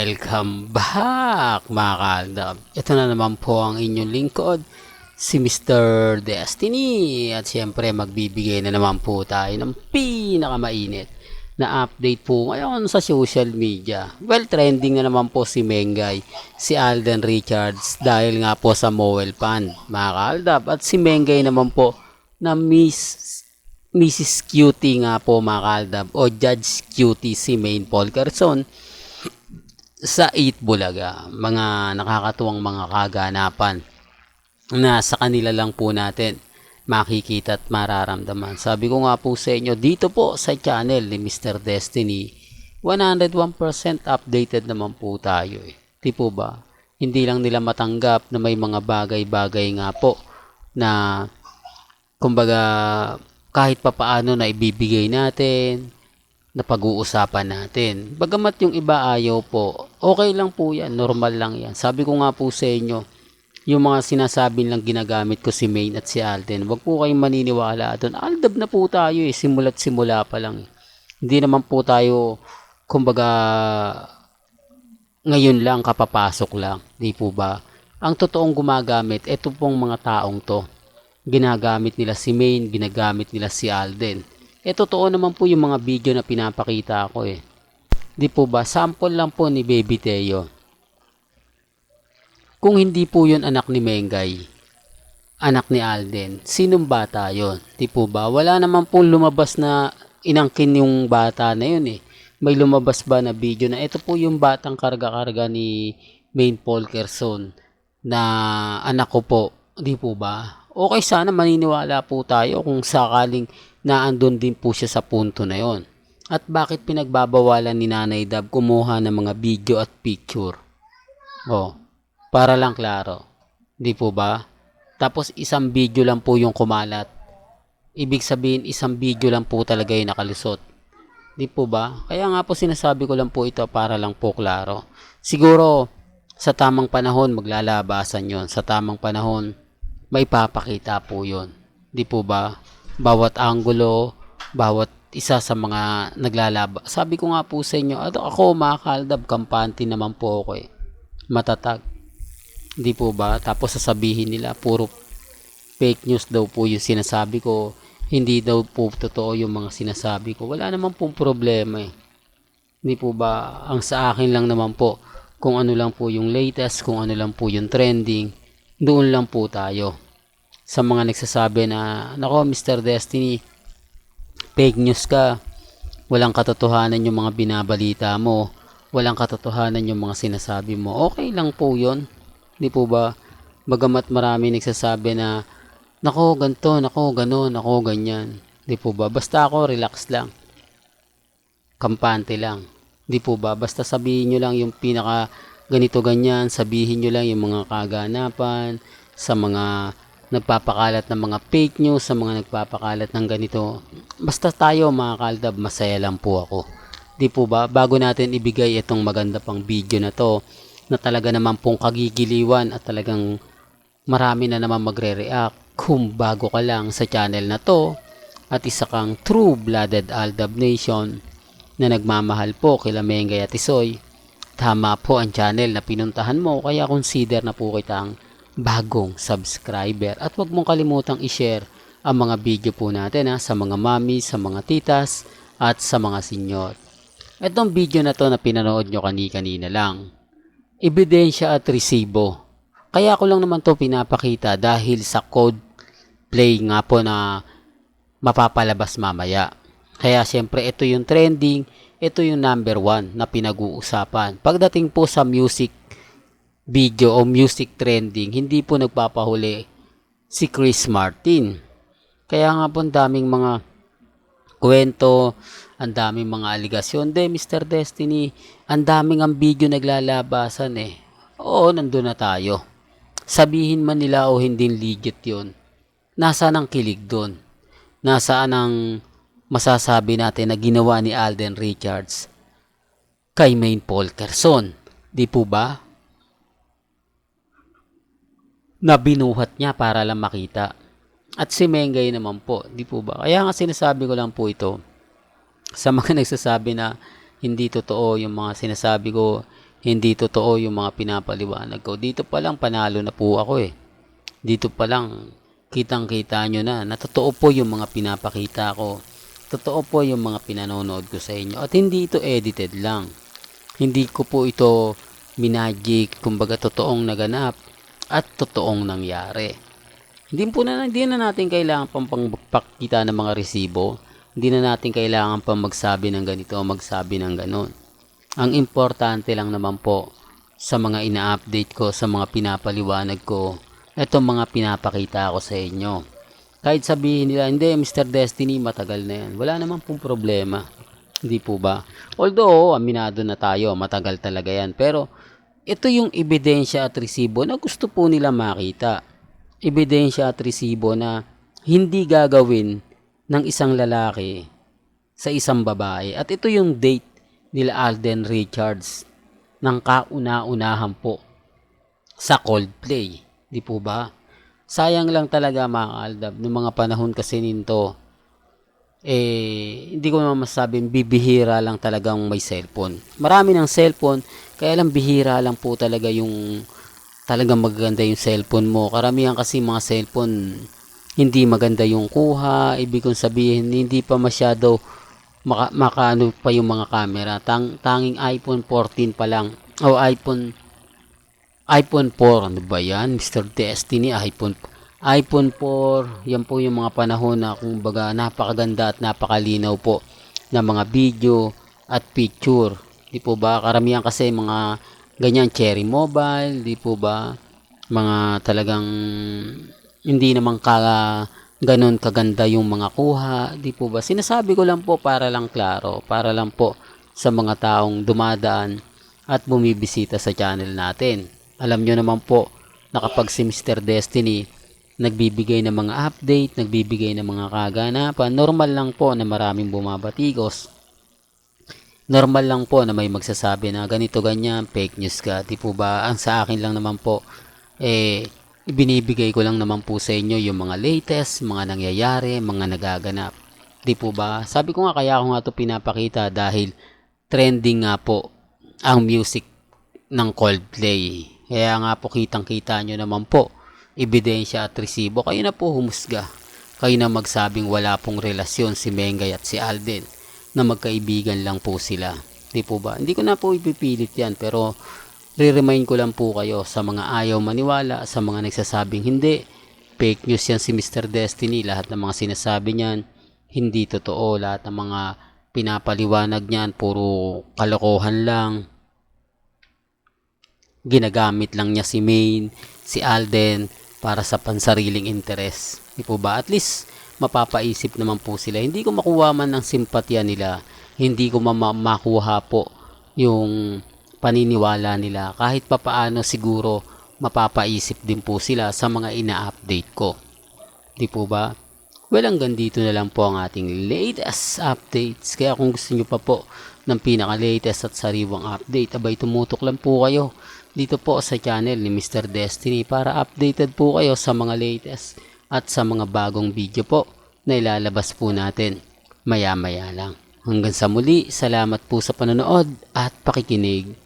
Welcome back mga kaaldab. Ito na naman po ang inyong lingkod, si Mr. Destiny. At siyempre magbibigay na naman po tayo ng pinakamainit na update po ngayon sa social media. Well, trending na naman po si Mengay, si Alden Richards dahil nga po sa Mowel Pan mga kaaldab. At si Mengay naman po na Mrs. Cutie nga po mga kaaldab o Judge Cutie si Maine Polkerson sa 8 Bulaga. Mga nakakatuwang mga kaganapan na sa kanila lang po natin makikita at mararamdaman. Sabi ko nga po sa inyo, dito po sa channel ni Mr. Destiny, 101% updated naman po tayo Di po ba? Hindi lang nila matanggap na may mga bagay-bagay nga po na kumbaga kahit papaano na ibibigay natin, na pag-uusapan natin. Bagamat yung iba ayaw po, okay lang po yan, normal lang yan. Sabi ko nga po sa inyo, yung mga sinasabi lang ginagamit ko si Maine at si Alden, wag po kayong maniniwala doon. Aldab na po tayo simula't simula pa lang. Hindi naman po tayo, kumbaga, ngayon lang, kapapasok lang. Di po ba? Ang totoong gumagamit, ito pong mga taong to. Ginagamit nila si Maine, ginagamit nila si Alden. Totoo naman po yung mga video na pinapakita ko Di po ba? Sample lang po ni Baby Teo. Kung hindi po yun anak ni Mengay, anak ni Alden, sinong bata yun? Di po ba? Wala naman po lumabas na inangkin yung bata na yun May lumabas ba na video na ito po yung batang karga-karga ni Maine Polkerson na anak ko po? Di po ba? Okay, sana maniniwala po tayo kung sakaling na andun din po siya sa punto na yon. At bakit pinagbabawalan ni Nanay Dab kumuha ng mga video at picture? Para lang klaro. Di po ba? Tapos isang video lang po yung kumalat. Ibig sabihin isang video lang po talaga yung nakalusot. Di po ba? Kaya nga po sinasabi ko lang po ito para lang po klaro. Siguro sa tamang panahon maglalabasan yon. Sa tamang panahon may papakita po yon. Di po ba? Bawat anggulo, bawat isa sa mga naglalaba. Sabi ko nga po sa inyo, ako mga kaaldab, kampante naman po ako Matatag. Di po ba? Tapos sasabihin nila, puro fake news daw po yung sinasabi ko. Hindi daw po totoo yung mga sinasabi ko. Wala naman pong problema Di po ba? Ang sa akin lang naman po, kung ano lang po yung latest, kung ano lang po yung trending, doon lang po tayo. Sa mga nagsasabi na, nako Mr. Destiny, fake news ka, walang katotohanan yung mga binabalita mo, walang katotohanan yung mga sinasabi mo, okay lang po yun. Di po ba? Bagamat marami nagsasabi na, nako ganto, nako ganon, nako ganyan. Di po ba? Basta ako, relax lang. Kampante lang. Di po ba? Basta sabihin nyo lang yung pinaka ganito ganyan, sabihin nyo lang yung mga kaganapan, sa mga nagpapakalat ng mga fake news, sa mga nagpapakalat ng ganito. Basta tayo mga kaaldab, masaya lang po ako. Di po ba? Bago natin ibigay itong maganda pang video na to, na talaga naman pong kagigiliwan at talagang marami na naman magre-react. Kung bago ka lang sa channel na to, at isa kang true-blooded Aldab Nation na nagmamahal po kila Mengay at Isoy, tama po ang channel na pinuntahan mo, kaya consider na po kitang bagong subscriber. At huwag mong kalimutang i-share ang mga video po natin sa mga mami, sa mga titas, at sa mga senyor. Itong video na to na pinanood nyo kanina lang, ebidensya at resibo. Kaya ko lang naman to pinapakita dahil sa code play nga po na mapapalabas mamaya. Kaya siyempre ito yung trending, ito yung number 1 na pinag-uusapan. Pagdating po sa music video o music trending, hindi po nagpapahuli si Chris Martin. Kaya nga po ang daming mga kwento, ang daming mga aligasyon. Mr. Destiny, ang daming ang video naglalabasan Oo, nandun na tayo. Sabihin man nila o hindi legit yun, nasaan ang kilig doon? Nasaan ang masasabi natin na ginawa ni Alden Richards kay Maine Polkerson? Di po ba? Na binuhat niya para lang makita. At si Mengay naman po, di po ba? Kaya nga sinasabi ko lang po ito sa mga nagsasabi na hindi totoo yung mga sinasabi ko, hindi totoo yung mga pinapaliwanag ko. Dito pa lang panalo na po ako eh. Dito pa lang kitang-kita nyo na totoo po yung mga pinapakita ko. Totoo po yung mga pinanonood ko sa inyo. At hindi ito edited lang. Hindi ko po ito minagic, kumbaga totoong naganap at totoong nangyari. Hindi na natin kailangan pang pagpakita ng mga resibo. Hindi na natin kailangan pang magsabi ng ganito o magsabi ng ganon. Ang importante lang naman po sa mga ina-update ko, sa mga pinapaliwanag ko, itong mga pinapakita ko sa inyo. Kahit sabihin nila, hindi, Mr. Destiny, matagal na yan. Wala naman pong problema. Hindi po ba? Although, aminado na tayo, matagal talaga yan. Pero, ito yung ebidensya at resibo na gusto po nila makita. Ebidensya at resibo na hindi gagawin ng isang lalaki sa isang babae. At ito yung date nila Alden Richards ng kauna-unahan po sa Coldplay. Di po ba? Sayang lang talaga mga Aldab, noong mga panahon kasi nito, hindi ko naman masabing bibihira lang talagang may cellphone. Marami ng cellphone, kaya lang bihira lang po talaga yung talagang magaganda yung cellphone mo. Karamihan kasi mga cellphone, hindi maganda yung kuha, ibig kong sabihin, hindi pa masyado makaano pa yung mga camera. Tanging iPhone 14 pa lang, o iPhone 4, ano ba yan? Mr. Destiny, iPhone 4, yan po yung mga panahon na kumbaga napakaganda at napakalinaw po na mga video at picture. Di po ba? Karamihan kasi mga ganyan, Cherry Mobile, di po ba? Mga talagang hindi naman ganon kaganda yung mga kuha, di po ba? Sinasabi ko lang po para lang klaro, para lang po sa mga taong dumadaan at bumibisita sa channel natin. Alam nyo naman po na kapag si Mr. Destiny nagbibigay ng mga update, nagbibigay ng mga kaganapan, normal lang po na maraming bumabatikos. Normal lang po na may magsasabi na ganito ganyan, fake news ka. Di po ba? Ang sa akin lang naman po, ibinibigay ko lang naman po sa inyo yung mga latest, mga nangyayari, mga nagaganap. Di po ba? Sabi ko nga, kaya ako nga ito pinapakita dahil trending nga po ang music ng Coldplay. Kaya nga po kitang-kita nyo naman po, ebidensya at resibo. Kayo na po humusga. Kayo na magsabing wala pong relasyon si Mengay at si Alden, na magkaibigan lang po sila. Di po ba? Hindi ko na po ipipilit yan, pero re-remind ko lang po kayo sa mga ayaw maniwala, sa mga nagsasabing hindi, fake news yan si Mr. Destiny, lahat ng mga sinasabi niyan, hindi totoo, lahat ng mga pinapaliwanag niyan, puro kalokohan lang. Ginagamit lang niya si Maine, si Alden para sa pansariling interes. Di po ba? At least mapapaisip naman po sila. Hindi ko makuha man ng simpatya nila. Hindi ko makuha po yung paniniwala nila. Kahit papaano siguro mapapaisip din po sila sa mga ina-update ko. Di po ba? Well, hanggang dito na lang po ang ating latest updates. Kaya kung gusto nyo pa po ng pinaka-latest at sariwang update, abay tumutok lang po kayo dito po sa channel ni Mr. Destiny para updated po kayo sa mga latest at sa mga bagong video po na ilalabas po natin maya-maya lang. Hanggang sa muli, salamat po sa panonood at pakikinig.